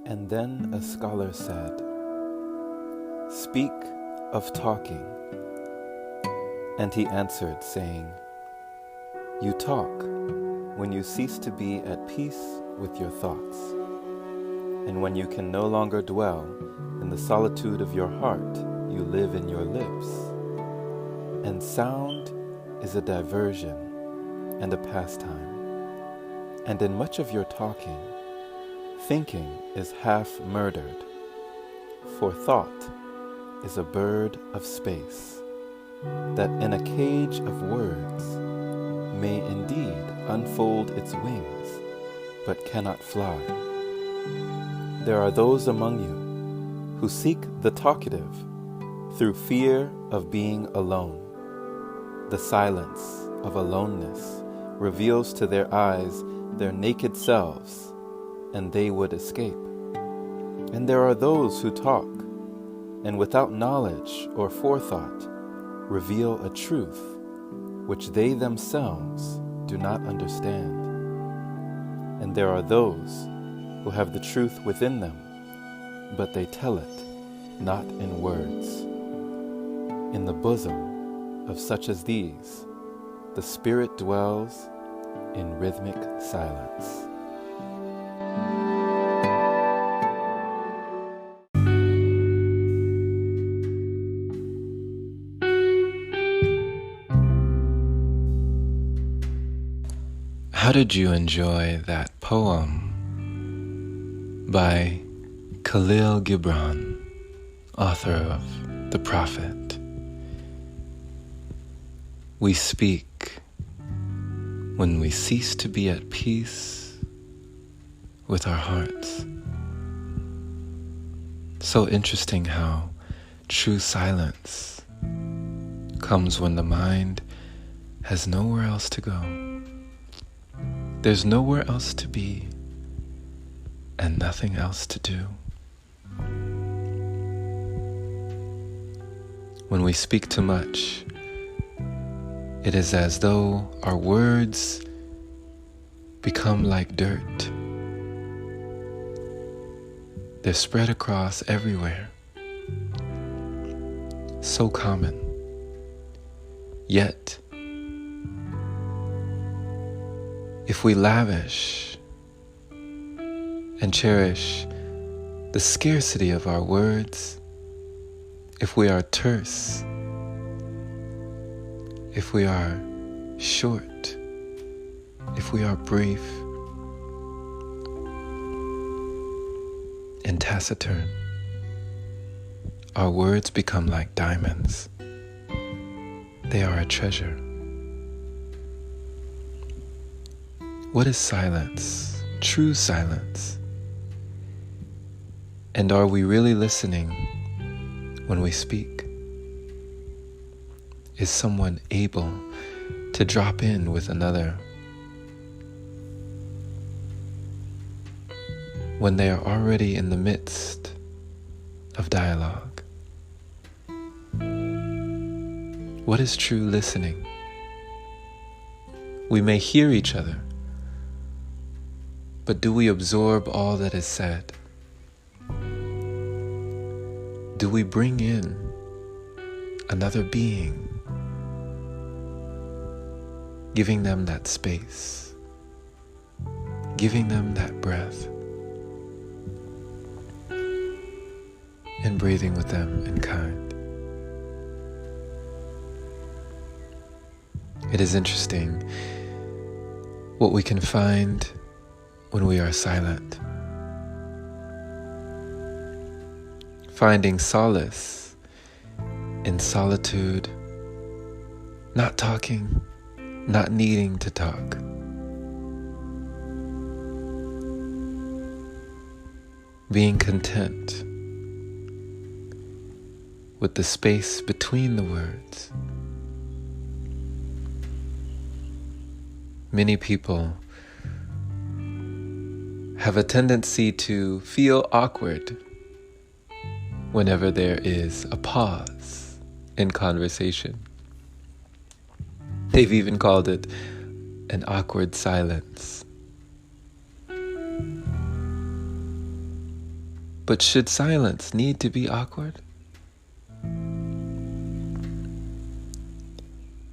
And then a scholar said, "Speak of talking." And he answered, saying, "You talk when you cease to be at peace with your thoughts, and when you can no longer dwell in the solitude of your heart, you live in your lips. And sound is a diversion and a pastime. And in much of your talking, thinking is half murdered, for thought is a bird of space, that in a cage of words may indeed unfold its wings, but cannot fly. There are those among you who seek the talkative through fear of being alone. The silence of aloneness reveals to their eyes their naked selves, and they would escape. And there are those who talk, and without knowledge or forethought, reveal a truth which they themselves do not understand. And there are those who have the truth within them, but they tell it not in words. In the bosom of such as these, the Spirit dwells in rhythmic silence. How did you enjoy that poem by Khalil Gibran, author of The Prophet? We speak when we cease to be at peace with our hearts. So interesting how true silence comes when the mind has nowhere else to go. There's nowhere else to be and nothing else to do. When we speak too much, it is as though our words become like dirt. They're spread across everywhere. So common. Yet, if we lavish and cherish the scarcity of our words, if we are terse, if we are short, if we are brief and taciturn, our words become like diamonds. They are a treasure. What is silence? True silence. And are we really listening when we speak? Is someone able to drop in with another when they are already in the midst of dialogue? What is true listening? We may hear each other, but do we absorb all that is said? Do we bring in another being, giving them that space, giving them that breath, and breathing with them in kind? It is interesting what we can find when we are silent. Finding solace in solitude, not talking, not needing to talk. Being content with the space between the words. Many people have a tendency to feel awkward whenever there is a pause in conversation. They've even called it an awkward silence. But should silence need to be awkward?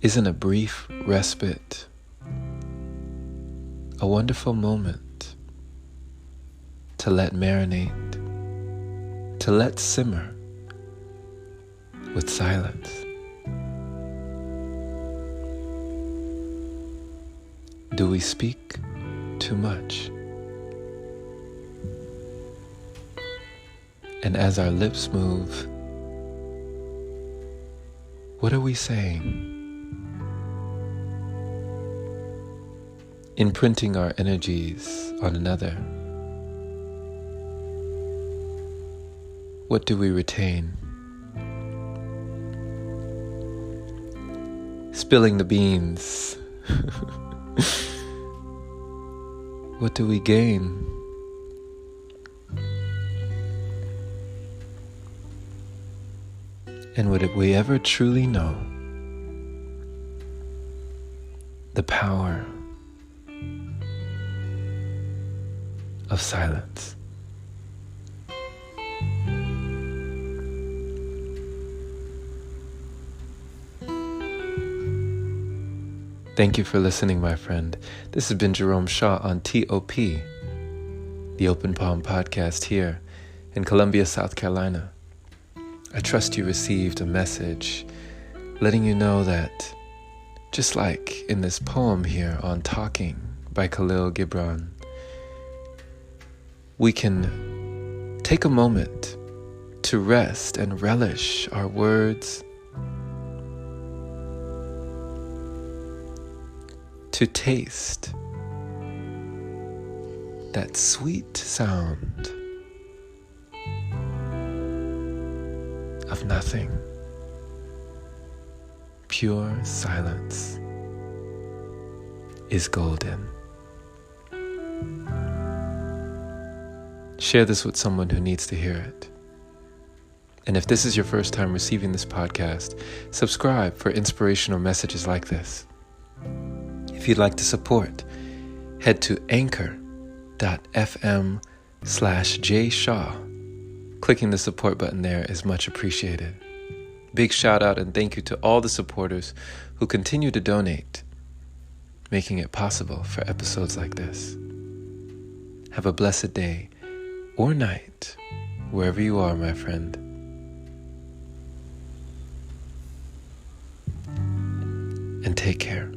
Isn't a brief respite a wonderful moment to let marinate, to let simmer with silence? Do we speak too much? And as our lips move, what are we saying? Imprinting our energies on another. What do we retain? Spilling the beans. What do we gain? And would we ever truly know the power of silence? Thank you for listening, my friend. This has been Jerome Shaw on TOP, the Open Palm Podcast here in Columbia, South Carolina. I trust you received a message letting you know that, just like in this poem here on Talking by Khalil Gibran, we can take a moment to rest and relish our words, to taste that sweet sound of nothing. Pure silence is golden. Share this with someone who needs to hear it. And if this is your first time receiving this podcast, subscribe for inspirational messages like this. If you'd like to support, head to anchor.fm/jshaw. Clicking the support button there is much appreciated. Big shout out and thank you to all the supporters who continue to donate, making it possible for episodes like this. Have a blessed day or night, wherever you are, my friend. And take care.